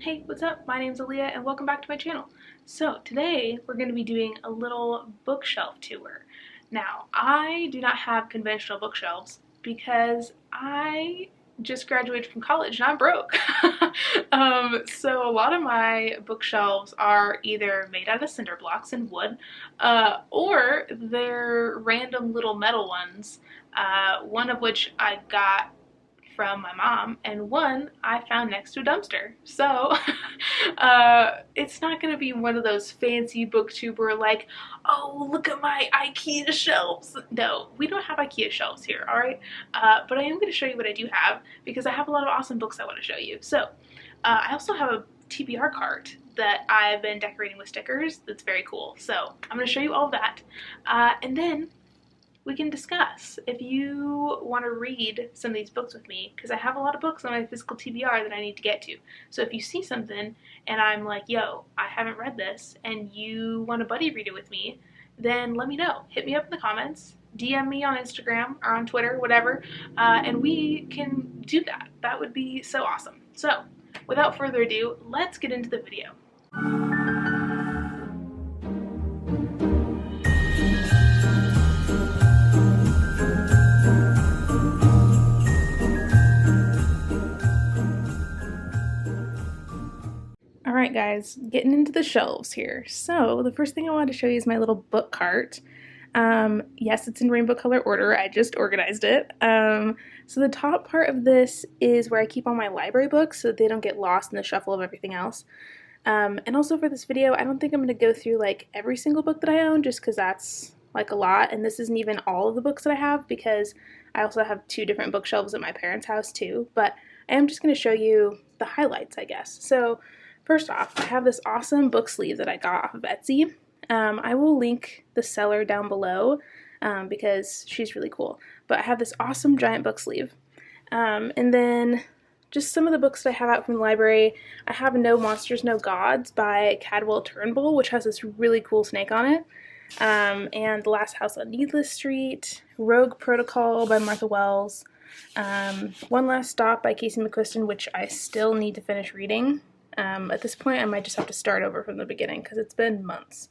Hey, what's up? My name's Aaliyah and welcome back to my channel. So today we're going to be doing a little bookshelf tour. Now, I do not have conventional bookshelves because I just graduated from college and I'm broke. So a lot of my bookshelves are either made out of cinder blocks and wood, or they're random little metal ones, one of which I got from my mom and one I found next to a dumpster. So it's not going to be one of those fancy booktuber like, oh, look at my IKEA shelves. No, we don't have IKEA shelves here, all right? But I am going to show you what I do have because I have a lot of awesome books I want to show you. So I also have a TBR cart that I've been decorating with stickers that's very cool. So I'm going to show you all of that. And then we can discuss if you want to read some of these books with me, because I have a lot of books on my physical TBR that I need to get to. So if you see something and I'm like, yo, I haven't read this, and you want to buddy read it with me, then let me know. Hit me up in the comments, DM me on Instagram or on Twitter, whatever, and we can do that. That would be so awesome. So without further ado, let's get into the video. Alright guys, getting into the shelves here. So the first thing I wanted to show you is my little book cart. Yes, it's in rainbow color order. I just organized it. So the top part of this is where I keep all my library books so that they don't get lost in the shuffle of everything else. And also for this video, I don't think I'm going to go through like every single book that I own just because that's like a lot. And this isn't even all of the books that I have because I also have 2 different bookshelves at my parents' house too. But I am just going to show you the highlights, I guess. So first off, I have this awesome book sleeve that I got off of Etsy. I will link the seller down below because she's really cool. But I have this awesome giant book sleeve. And then just some of the books that I have out from the library. I have No Monsters, No Gods by Cadwell Turnbull, which has this really cool snake on it. And The Last House on Needless Street, Rogue Protocol by Martha Wells, One Last Stop by Casey McQuiston, which I still need to finish reading. At this point, I might just have to start over from the beginning because it's been months.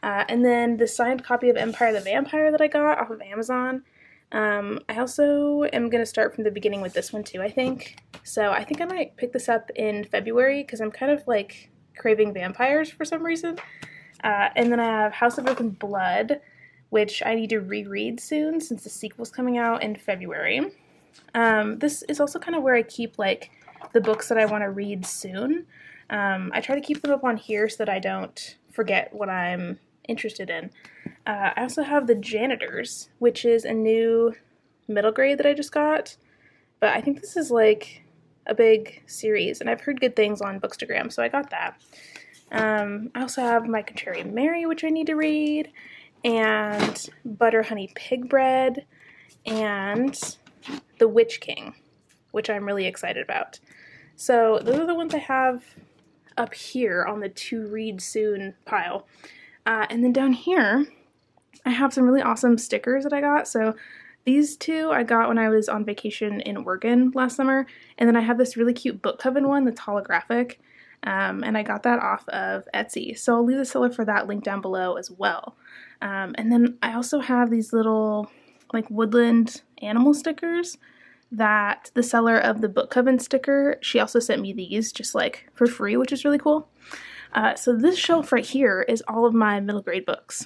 And then the signed copy of Empire the Vampire that I got off of Amazon. I also am going to start from the beginning with this one too, I think. So I think I might pick this up in February because I'm kind of like craving vampires for some reason. And then I have House of Earth and Blood, which I need to reread soon since the sequel's coming out in February. This is also kind of where I keep like the books that I want to read soon. I try to keep them up on here so that I don't forget what I'm interested in. I also have The Janitors, which is a new middle grade that I just got, but I think this is like a big series, and I've heard good things on Bookstagram, so I got that. I also have My Contrary Mary, which I need to read, and Butter Honey Pig Bread, and The Witch King, which I'm really excited about. So those are the ones I have up here on the to read soon pile. And then down here, I have some really awesome stickers that I got. So these 2 I got when I was on vacation in Oregon last summer. And then I have this really cute book coven one that's holographic. And I got that off of Etsy. So I'll leave the seller for that link down below as well. And then I also have these little like woodland animal stickers that the seller of the book coven sticker, she also sent me these just like for free, which is really cool. So this shelf right here is all of my middle grade books,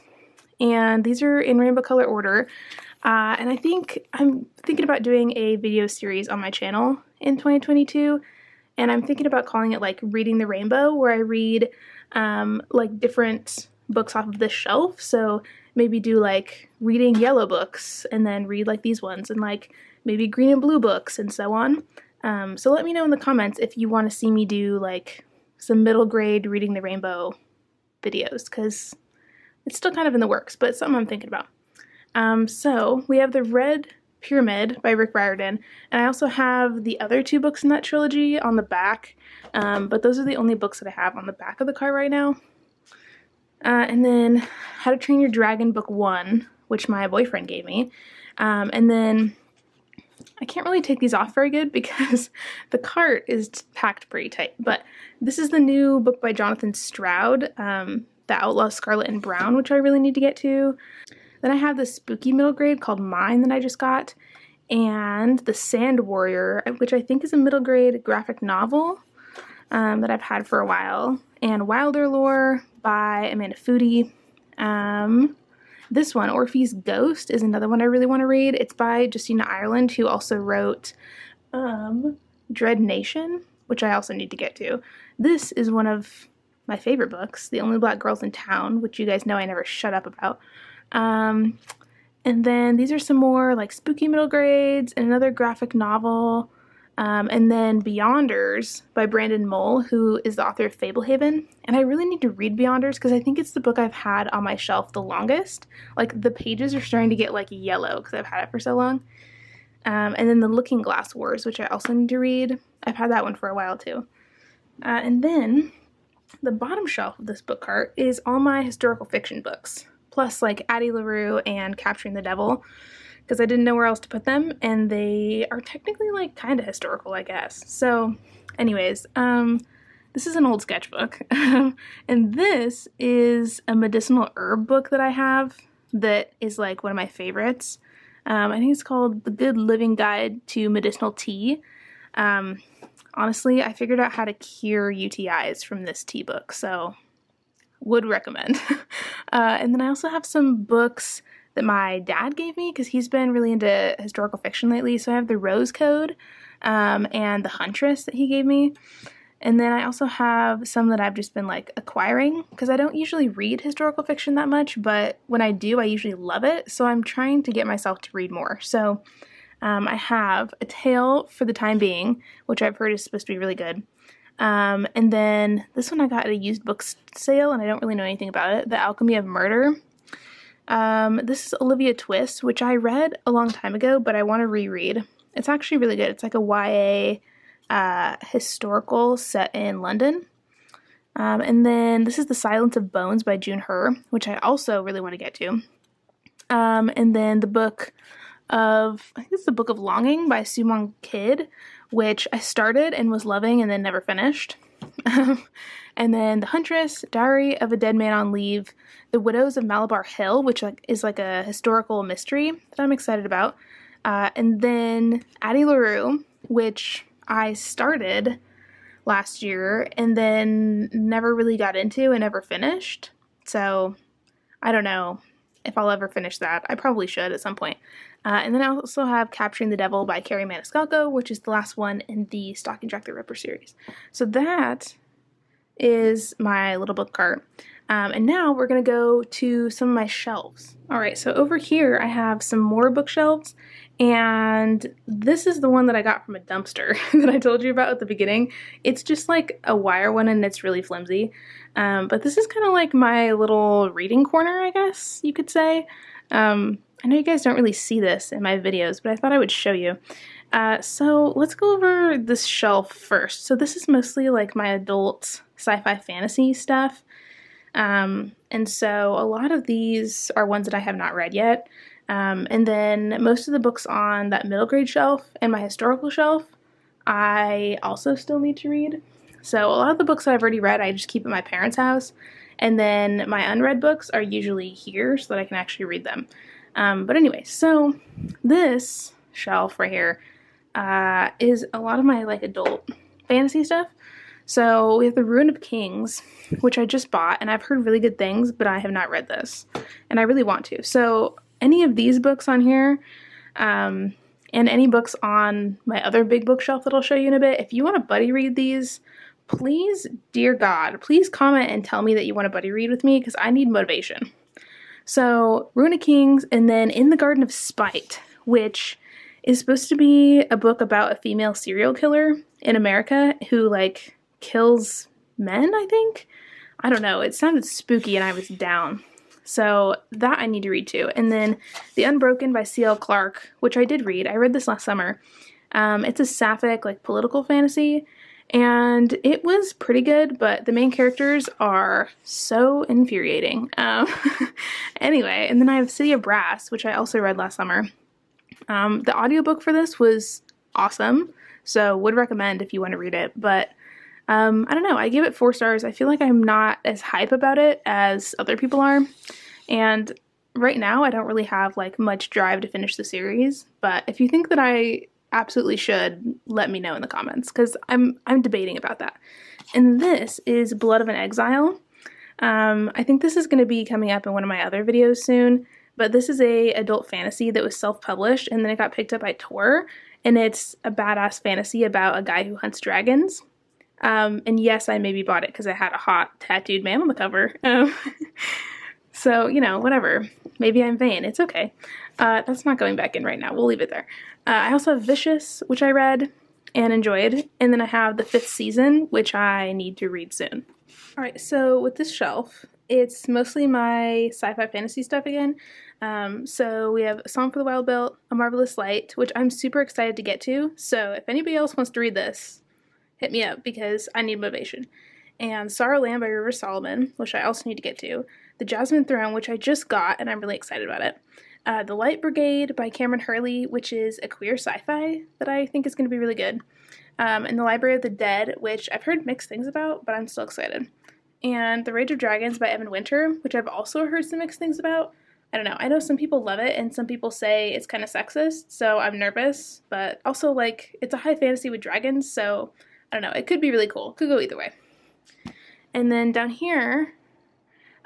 and these are in rainbow color order. And I think I'm thinking about doing a video series on my channel in 2022, and I'm thinking about calling it like Reading the Rainbow, where I read like different books off of this shelf. So maybe do like reading yellow books and then read like these ones, and like maybe green and blue books and so on. So let me know in the comments if you want to see me do like some middle grade Reading the Rainbow videos, because it's still kind of in the works, but it's something I'm thinking about. So we have The Red Pyramid by Rick Riordan, and I also have the other 2 books in that trilogy on the back, but those are the only books that I have on the back of the cart right now. And then How to Train Your Dragon Book 1, which my boyfriend gave me, and then I can't really take these off very good because the cart is packed pretty tight, but this is the new book by Jonathan Stroud, The Outlaw Scarlet and Brown, which I really need to get to. Then I have this spooky middle grade called Mine that I just got, and The Sand Warrior, which I think is a middle grade graphic novel that I've had for a while, and Wilder Lore by Amanda Foody. This one, Orphe's Ghost, is another one I really want to read. It's by Justina Ireland, who also wrote Dread Nation, which I also need to get to. This is one of my favorite books, The Only Black Girls in Town, which you guys know I never shut up about. And then these are some more like spooky middle grades and another graphic novel. And then Beyonders by Brandon Mull, who is the author of Fablehaven. And I really need to read Beyonders because I think it's the book I've had on my shelf the longest. Like, the pages are starting to get like yellow because I've had it for so long. And then The Looking Glass Wars, which I also need to read. I've had that one for a while too. And then the bottom shelf of this book cart is all my historical fiction books, plus like Addie LaRue and Capturing the Devil, because I didn't know where else to put them, and they are technically like kind of historical, I guess. So anyways, this is an old sketchbook, and this is a medicinal herb book that I have that is like one of my favorites. I think it's called The Good Living Guide to Medicinal Tea. Honestly, I figured out how to cure UTIs from this tea book, so would recommend. And then I also have some books that my dad gave me because he's been really into historical fiction lately. So I have The Rose Code and The Huntress that he gave me. And then I also have some that I've just been like acquiring because I don't usually read historical fiction that much, but when I do, I usually love it. So I'm trying to get myself to read more. So I have A Tale for the Time Being, which I've heard is supposed to be really good. And then this one I got at a used book sale, and I don't really know anything about it. The Alchemy of Murder. This is Olivia Twist, which I read a long time ago, but I want to reread. It's actually really good. It's like a YA historical set in London. And then this is The Silence of Bones by June Hur, which I also really want to get to. And then I think it's the Book of Longing by Sumong Kid, which I started and was loving and then never finished. And then The Huntress, Diary of a Dead Man on Leave, The Widows of Malabar Hill, which is like a historical mystery that I'm excited about. And then Addie LaRue, which I started last year and then never really got into and never finished. So I don't know if I'll ever finish that. I probably should at some point. And then I also have Capturing the Devil by Carrie Maniscalco, which is the last one in the Stalking Jack the Ripper series. So that is my little book cart. And now we're going to go to some of my shelves. Alright, so over here I have some more bookshelves, and this is the one that I got from a dumpster that I told you about at the beginning. It's just like a wire one and it's really flimsy. But this is kind of like my little reading corner, I guess you could say. I know you guys don't really see this in my videos, but I thought I would show you. So let's go over this shelf first. So this is mostly like my adult sci-fi fantasy stuff. And so a lot of these are ones that I have not read yet. And then most of the books on that middle grade shelf and my historical shelf, I also still need to read. So a lot of the books that I've already read, I just keep at my parents' house. And then my unread books are usually here so that I can actually read them. But anyway, so this shelf right here is a lot of my like adult fantasy stuff. So we have The Ruin of Kings, which I just bought, and I've heard really good things, but I have not read this, and I really want to. So any of these books on here, and any books on my other big bookshelf that I'll show you in a bit, if you want to buddy read these, please, dear God, please comment and tell me that you want to buddy read with me, because I need motivation. So Ruin of Kings, and then In the Garden of Spite, which is supposed to be a book about a female serial killer in America who like kills men, I think. I don't know. It sounded spooky and I was down. So that I need to read too. And then The Unbroken by C.L. Clarke, which I did read. I read this last summer. It's a sapphic, like, political fantasy, and it was pretty good, but the main characters are so infuriating. Anyway, and then I have City of Brass, which I also read last summer. The audiobook for this was awesome, so would recommend if you want to read it, but I don't know, I gave it 4 stars. I feel like I'm not as hype about it as other people are, and right now I don't really have like much drive to finish the series, but if you think that I absolutely should, let me know in the comments, because I'm debating about that. And this is Blood of an Exile. I think this is going to be coming up in one of my other videos soon, but this is a adult fantasy that was self-published and then it got picked up by Tor, and it's a badass fantasy about a guy who hunts dragons. And yes, I maybe bought it because I had a hot tattooed man on the cover. So, you know, whatever. Maybe I'm vain. It's okay. That's not going back in right now. We'll leave it there. I also have Vicious, which I read and enjoyed, and then I have the 5th season, which I need to read soon. Alright, so with this shelf, it's mostly my sci-fi fantasy stuff again. So we have A Song for the Wild Built, A Marvelous Light, which I'm super excited to get to, so if anybody else wants to read this, hit me up because I need motivation. And Sorrow Land by River Solomon, which I also need to get to. The Jasmine Throne, which I just got, and I'm really excited about it. The Light Brigade by Cameron Hurley, which is a queer sci-fi that I think is going to be really good. And The Library of the Dead, which I've heard mixed things about, but I'm still excited. And The Rage of Dragons by Evan Winter, which I've also heard some mixed things about. I don't know, I know some people love it, and some people say it's kind of sexist, so I'm nervous, but also, like, it's a high fantasy with dragons, so I don't know, it could be really cool. Could go either way. And then down here,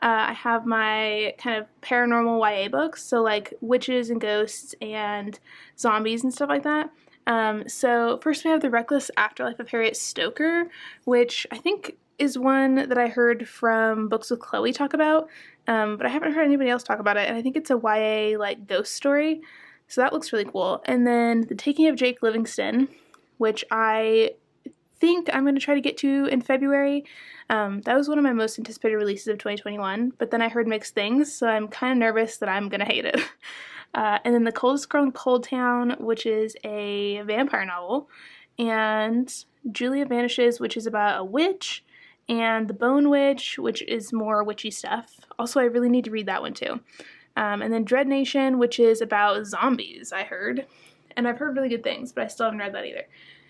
I have my kind of paranormal YA books, so like witches and ghosts and zombies and stuff like that. So first we have The Reckless Afterlife of Harriet Stoker, which I think is one that I heard from Books with Chloe talk about, but I haven't heard anybody else talk about it, and I think it's a YA like ghost story, so that looks really cool. And then The Taking of Jake Livingston, which I think I'm going to try to get to in February. That was one of my most anticipated releases of 2021, but then I heard mixed things, so I'm kind of nervous that I'm going to hate it. And then The Coldest Girl in Cold Town, which is a vampire novel, and Julia Vanishes, which is about a witch, and The Bone Witch, which is more witchy stuff. Also, I really need to read that one too. And then Dread Nation, which is about zombies, I heard. And I've heard really good things, but I still haven't read that either.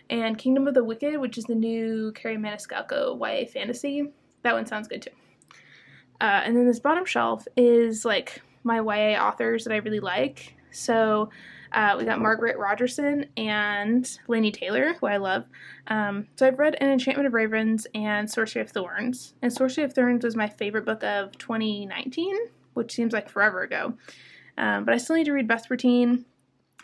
And Kingdom of the Wicked, which is the new Carrie Maniscalco YA fantasy. That one sounds good too. And then this bottom shelf is like my YA authors that I really like. So we got Margaret Rogerson and Laini Taylor, who I love. So I've read An Enchantment of Ravens and Sorcery of Thorns. And Sorcery of Thorns was my favorite book of 2019, which seems like forever ago. But I still need to read Vespertine.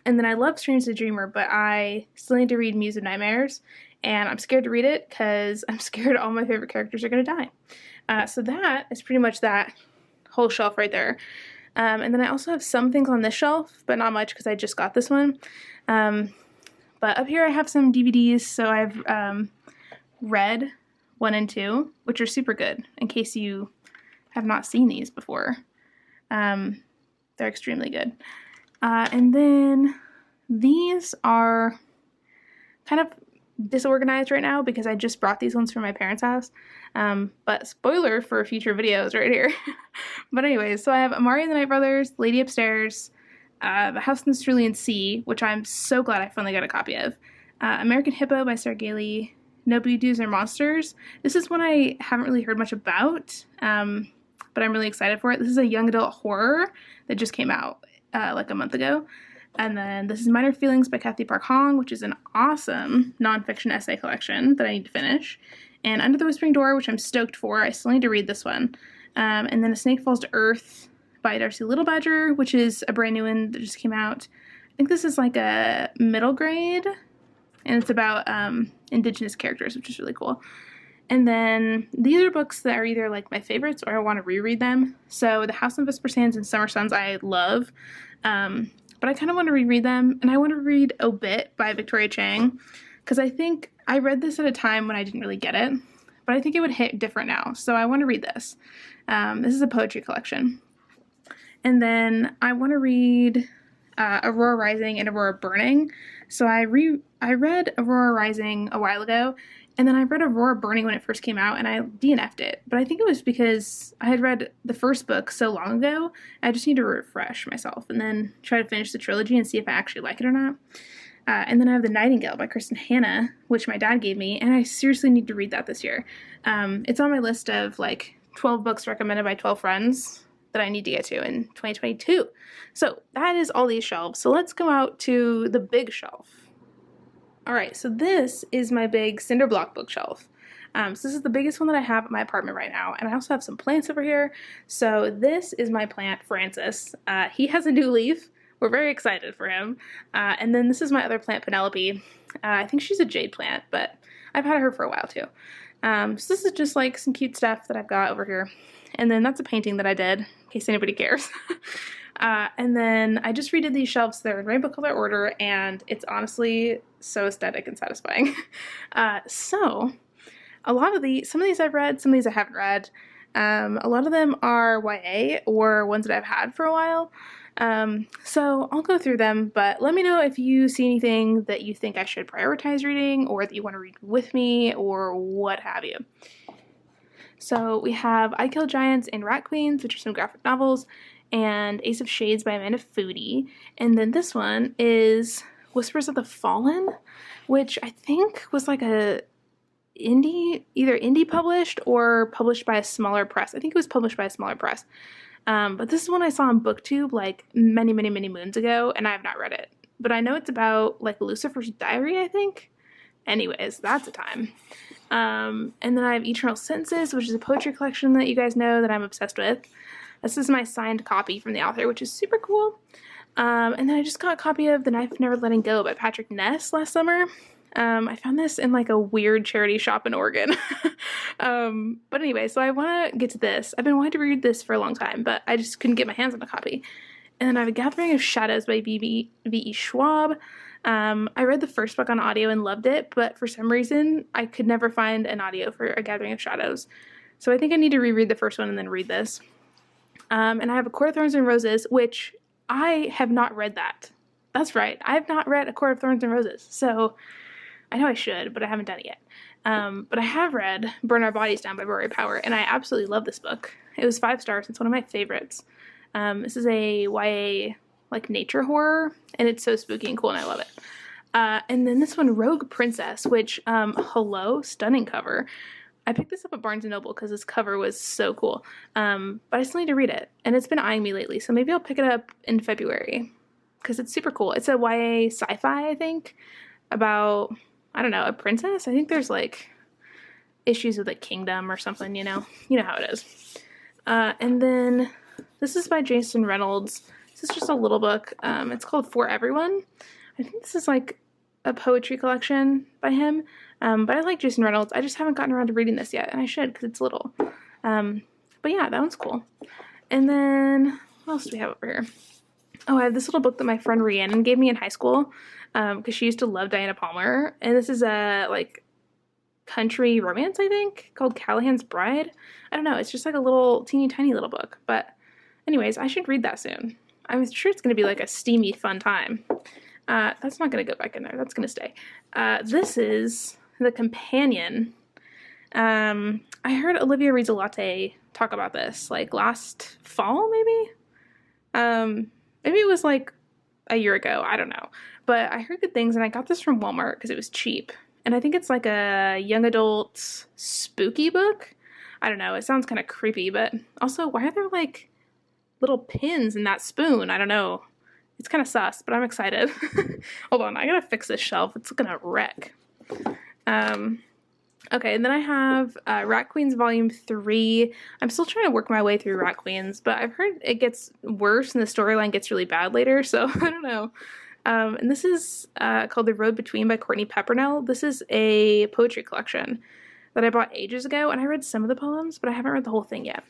And then I love Strange the Dreamer, but I still need to read Muse of Nightmares, and I'm scared to read it because I'm scared all my favorite characters are going to die. So that is pretty much that whole shelf right there. And then I also have some things on this shelf, but not much because I just got this one. But up here I have some DVDs, so I've read 1 and 2, which are super good in case you have not seen these before. They're extremely good. And then these are kind of disorganized right now because I just brought these ones from my parents' house. But spoiler for future videos right here. But anyways, so I have Amari and the Night Brothers, Lady Upstairs, The House in the Cerulean Sea, which I'm so glad I finally got a copy of, American Hippo by Sarah Gailey, No Bee-Doos or Monsters. This is one I haven't really heard much about, but I'm really excited for it. This is a young adult horror that just came out like a month ago. And then this is Minor Feelings by Kathy Park Hong, which is an awesome nonfiction essay collection that I need to finish. And Under the Whispering Door, which I'm stoked for. I still need to read this one. And then A Snake Falls to Earth by Darcy Little Badger, which is a brand new one that just came out. I think this is like a middle grade, and it's about Indigenous characters, which is really cool. And then these are books that are either like my favorites or I want to reread them. So The House on Vesper Sands and Summer Suns I love, but I kind of want to reread them, and I want to read Obit by Victoria Chang, because I think I read this at a time when I didn't really get it, but I think it would hit different now, so I want to read this. This is a poetry collection. And then I want to read Aurora Rising and Aurora Burning. So I read Aurora Rising a while ago, And then I read Aurora Burning when it first came out, and I DNF'd it. But I think it was because I had read the first book so long ago, I just need to refresh myself and then try to finish the trilogy and see if I actually like it or not. And then I have The Nightingale by Kristen Hanna, which my dad gave me, and I seriously need to read that this year. It's on my list of like 12 books recommended by 12 friends that I need to get to in 2022. So that is all these shelves. So let's go out to the big shelf. Alright, so this is my big cinderblock bookshelf. So this is the biggest one that I have at my apartment right now, and I also have some plants over here. So this is my plant, Francis. He has a new leaf. We're very excited for him. And then this is my other plant, Penelope. I think she's a jade plant, but I've had her for a while too. So this is just like some cute stuff that I've got over here. And then that's a painting that I did, in case anybody cares. And then I just redid these shelves. They're in rainbow color order, and it's honestly so aesthetic and satisfying. So a lot of some of these I've read, some of these I haven't read. A lot of them are YA or ones that I've had for a while. So I'll go through them, but let me know if you see anything that you think I should prioritize reading, or that you want to read with me, or what have you. So we have I Kill Giants and Rat Queens, which are some graphic novels, and Ace of Shades by Amanda Foody. And then this one is Whispers of the Fallen, which I think was like a either indie published or published by a smaller press. I think it was published by a smaller press. But this is one I saw on booktube like many moons ago, and I have not read it. But I know it's about like Lucifer's Diary, I think. Anyways, that's a time. And then I have Eternal Senses, which is a poetry collection that you guys know that I'm obsessed with. This is my signed copy from the author, which is super cool. And then I just got a copy of The Knife Never Letting Go by Patrick Ness last summer. I found this in like a weird charity shop in Oregon. But anyway, so I want to get to this. I've been wanting to read this for a long time, but I just couldn't get my hands on a copy. And then I have A Gathering of Shadows by V.E. Schwab. I read the first book on audio and loved it, but for some reason I could never find an audio for A Gathering of Shadows. So I think I need to reread the first one and then read this. And I have A Court of Thorns and Roses, which I have not read that. That's right, I have not read A Court of Thorns and Roses. So I know I should, but I haven't done it yet. But I have read Burn Our Bodies Down by Rory Power, and I absolutely love this book. It was 5 stars. It's one of my favorites. This is a YA like nature horror, and it's so spooky and cool, and I love it. And then this one, Rogue Princess, which, hello, stunning cover. I picked this up at Barnes & Noble because this cover was so cool. But I still need to read it, and it's been eyeing me lately, so maybe I'll pick it up in February because it's super cool. It's a YA sci-fi, I think, about, I don't know, a princess? I think there's like issues with a kingdom or something, you know how it is. And then this is by Jason Reynolds. This is just a little book. It's called For Everyone. I think this is like a poetry collection by him. But I like Jason Reynolds. I just haven't gotten around to reading this yet, and I should because it's little. But yeah, that one's cool. And then what else do we have over here? Oh, I have this little book that my friend Rhiannon gave me in high school because she used to love Diana Palmer. And this is a like country romance, I think, called Callahan's Bride. I don't know. It's just like a little teeny tiny little book. But anyways, I should read that soon. I'm sure it's going to be like a steamy, fun time. That's not going to go back in there. That's going to stay. This is The Companion. I heard Olivia Reads a Latte talk about this like last fall, maybe? Maybe it was like a year ago. I don't know. But I heard good things, and I got this from Walmart because it was cheap. And I think it's like a young adult spooky book. I don't know. It sounds kind of creepy, but also, why are there like little pins in that spoon? I don't know. It's kind of sus, but I'm excited. Hold on, I gotta fix this shelf. It's gonna wreck. Okay, and then I have Rat Queens Volume 3. I'm still trying to work my way through Rat Queens, but I've heard it gets worse and the storyline gets really bad later, so I don't know. And this is called The Road Between by Courtney Peppernell. This is a poetry collection that I bought ages ago, and I read some of the poems, but I haven't read the whole thing yet.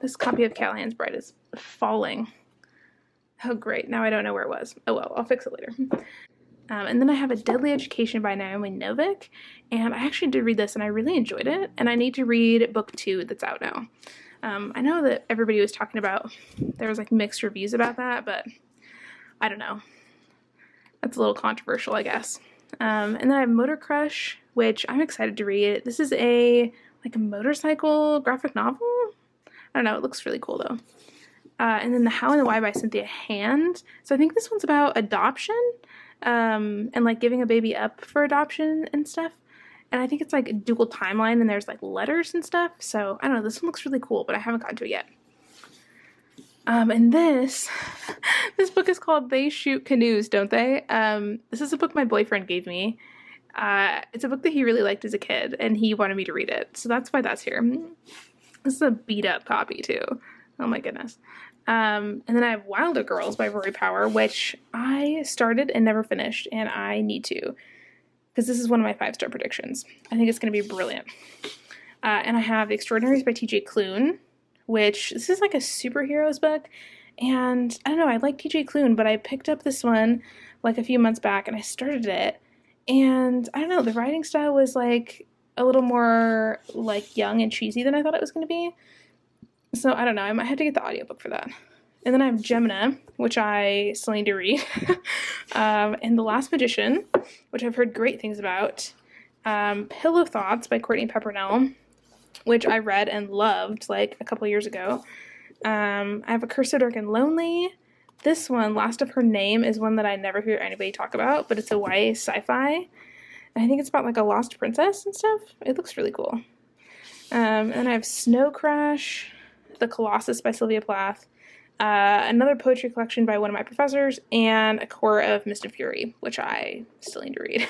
This copy of Callahan's Bride is falling. Oh, great. Now I don't know where it was. Oh, well, I'll fix it later. And then I have A Deadly Education by Naomi Novik, and I actually did read this, and I really enjoyed it, and I need to read book 2 that's out now. I know that everybody was talking about, there was like mixed reviews about that, but I don't know. That's a little controversial, I guess. And then I have Motor Crush, which I'm excited to read. This is a motorcycle graphic novel. I don't know, it looks really cool though. And then The How and the Why by Cynthia Hand. So I think this one's about adoption, and like giving a baby up for adoption and stuff. And I think it's like a dual timeline and there's like letters and stuff. So I don't know, this one looks really cool, but I haven't gotten to it yet. And this book is called They Shoot Canoes, Don't They? This is a book my boyfriend gave me. It's a book that he really liked as a kid and he wanted me to read it. So that's why that's here. This is a beat up copy too. Oh my goodness. And then I have Wilder Girls by Rory Power, which I started and never finished, and I need to, because this is one of my 5-star predictions. I think it's going to be brilliant. And I have The Extraordinaries by T.J. Klune, which this is like a superheroes book, and I don't know, I like T.J. Klune, but I picked up this one like a few months back, and I started it, and I don't know, the writing style was like a little more like young and cheesy than I thought it was going to be. So I don't know, I might have to get the audiobook for that. And then I have Gemina, which I still need to read. And The Last Magician, which I've heard great things about. Pillow Thoughts by Courtney Peppernell, which I read and loved like a couple years ago. I have A Curse So Dark and Lonely. This one, Last of Her Name, is one that I never hear anybody talk about, but it's a YA sci-fi. And I think it's about like a lost princess and stuff. It looks really cool. And I have Snow Crash, The Colossus by Sylvia Plath, another poetry collection by one of my professors, and A Core of Mist and Fury, which I still need to read.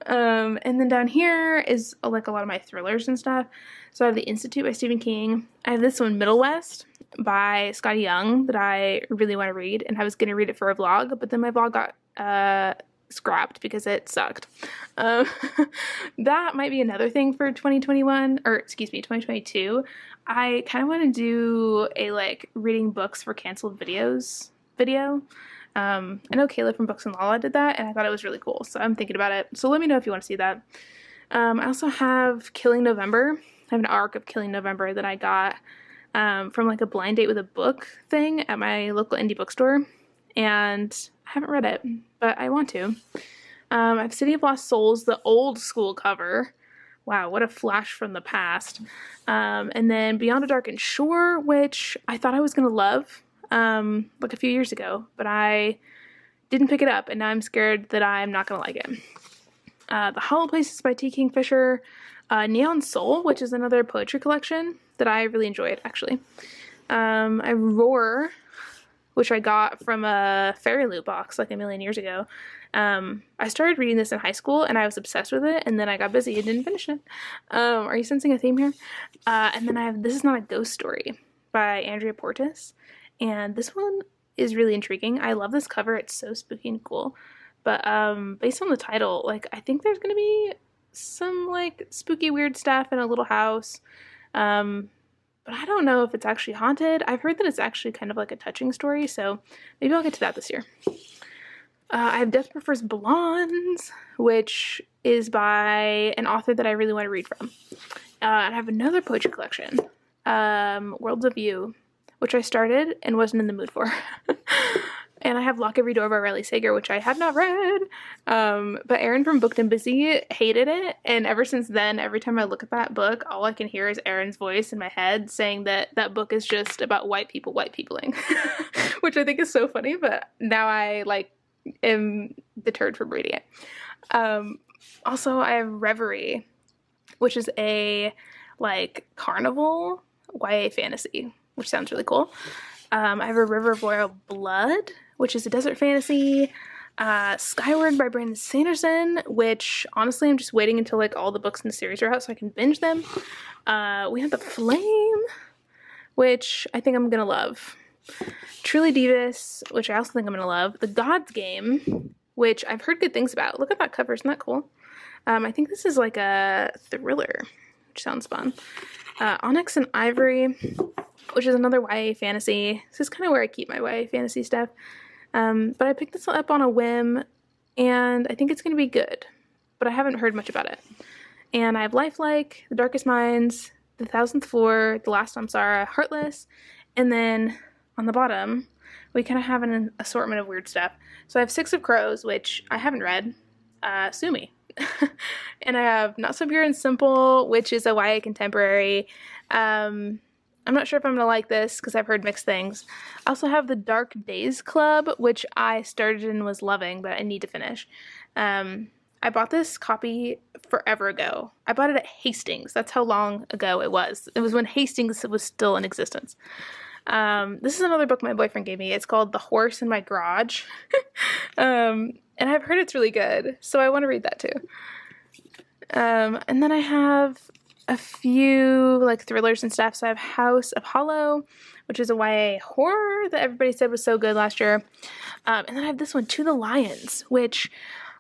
And then down here is like a lot of my thrillers and stuff. So I have The Institute by Stephen King. I have this one, Middle West by Scotty Young, that I really want to read, and I was going to read it for a vlog, but then my vlog got scrapped because it sucked. That might be another thing for 2021, or excuse me, 2022. I kind of want to do a like reading books for canceled videos video. I know Kayla from Books and Lala did that, and I thought it was really cool, so I'm thinking about it. So let me know if you want to see that. I also have Killing November. I have an arc of Killing November that I got from like a blind date with a book thing at my local indie bookstore, and I haven't read it, but I want to. I have City of Lost Souls, the old school cover. Wow, what a flash from the past. And then Beyond a Darkened Shore, which I thought I was going to love like a few years ago, but I didn't pick it up, and now I'm scared that I'm not going to like it. The Hollow Places by T. Kingfisher. Neon Soul, which is another poetry collection that I really enjoyed, actually. I have Roar, which I got from a Fairy Loot box like a million years ago. I started reading this in high school, and I was obsessed with it, and then I got busy and didn't finish it. Are you sensing a theme here? And then I have This Is Not a Ghost Story by Andrea Portis, and this one is really intriguing. I love this cover. It's so spooky and cool. But based on the title, like, I think there's going to be some like spooky weird stuff in a little house. But I don't know if it's actually haunted. I've heard that it's actually kind of like a touching story, so maybe I'll get to that this year. I have Death Prefers Blondes, which is by an author that I really want to read from. And I have another poetry collection, Worlds of You, which I started and wasn't in the mood for. And I have Lock Every Door by Riley Sager, which I had not read. But Erin from Booked and Busy hated it. And ever since then, every time I look at that book, all I can hear is Erin's voice in my head saying that that book is just about white peopling. Which I think is so funny, but now I am deterred from reading it. Also, I have Reverie, which is a carnival YA fantasy, which sounds really cool. I have A River of Royal Blood, which is a desert fantasy. Skyward by Brandon Sanderson, which honestly I'm just waiting until all the books in the series are out so I can binge them. We have The Flame, which I think I'm gonna love. Truly Divas, which I also think I'm gonna love. The God's Game, which I've heard good things about. Look at that cover, isn't that cool? I think this is like a thriller, which sounds fun. Onyx and Ivory, which is another YA fantasy. This is kind of where I keep my YA fantasy stuff. But I picked this up on a whim, and I think it's going to be good. But I haven't heard much about it. And I have Lifelike, The Darkest Minds, The Thousandth Floor, The Last Samsara, Heartless, and then on the bottom, we kind of have an assortment of weird stuff. So I have Six of Crows, which I haven't read. sue me. And I have Not So Pure and Simple, which is a YA contemporary. I'm not sure if I'm going to like this because I've heard mixed things. I also have The Dark Days Club, which I started and was loving, but I need to finish. I bought this copy forever ago. I bought it at Hastings. That's how long ago it was. It was when Hastings was still in existence. This is another book my boyfriend gave me. It's called The Horse in My Garage. And I've heard it's really good, so I want to read that too. And then I have a few like thrillers and stuff. So I have House of Hollow, which is a YA horror that everybody said was so good last year. And then I have this one, To the Lions, which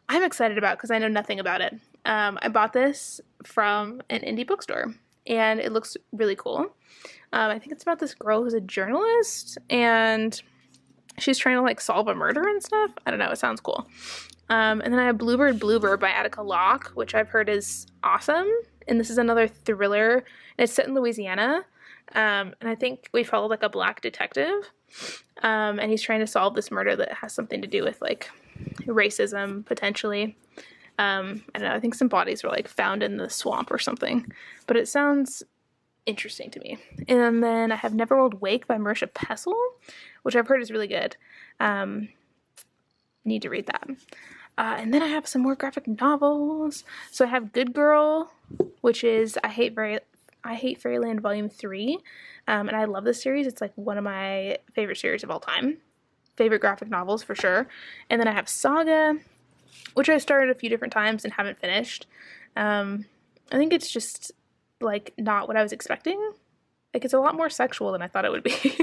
I'm excited about because I know nothing about it. I bought this from an indie bookstore and it looks really cool. I think it's about this girl who's a journalist and she's trying to like solve a murder and stuff. I don't know, it sounds cool. And then I have Bluebird by Attica Locke, which I've heard is awesome. And this is another thriller. And it's set in Louisiana. And I think we follow like a black detective. And he's trying to solve this murder that has something to do with like racism, potentially. I don't know, I think some bodies were like found in the swamp or something. But it sounds interesting to me. And then I have Neverworld Wake by Marisha Pessl, which I've heard is really good. Need to read that. And then I have some more graphic novels. So I have Good Girl, which is I Hate Fairyland Volume 3. And I love this series. It's like one of my favorite series of all time. Favorite graphic novels for sure. And then I have Saga, which I started a few different times and haven't finished. I think it's just like not what I was expecting. Like it's a lot more sexual than I thought it would be.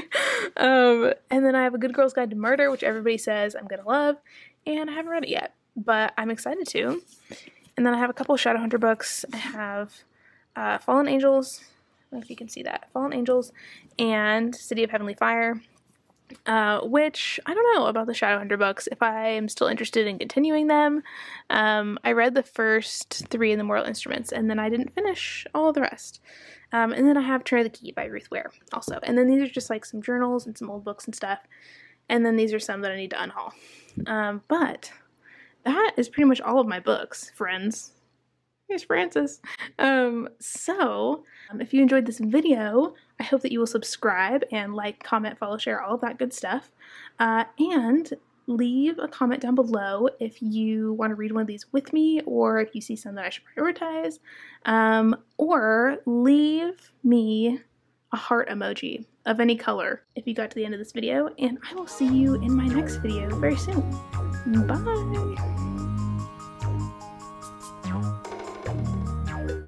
And then I have A Good Girl's Guide to Murder, which everybody says I'm gonna love, and I haven't read it yet, but I'm excited to. And then I have a couple of Shadowhunter books. I have Fallen Angels, I don't know if you can see that, Fallen Angels, and City of Heavenly Fire, which I don't know about the Shadowhunter books, if I am still interested in continuing them. I read the first 3 in the Moral Instruments, and then I didn't finish all of the rest. And then I have Turn of the Key by Ruth Ware also. And then these are just like some journals and some old books and stuff. And then these are some that I need to unhaul. But that is pretty much all of my books, friends. Here's Francis. If you enjoyed this video, I hope that you will subscribe and like, comment, follow, share, all of that good stuff. And leave a comment down below if you want to read one of these with me, or if you see some that I should prioritize, or leave me a heart emoji of any color if you got to the end of this video, and I will see you in my next video very soon. Bye!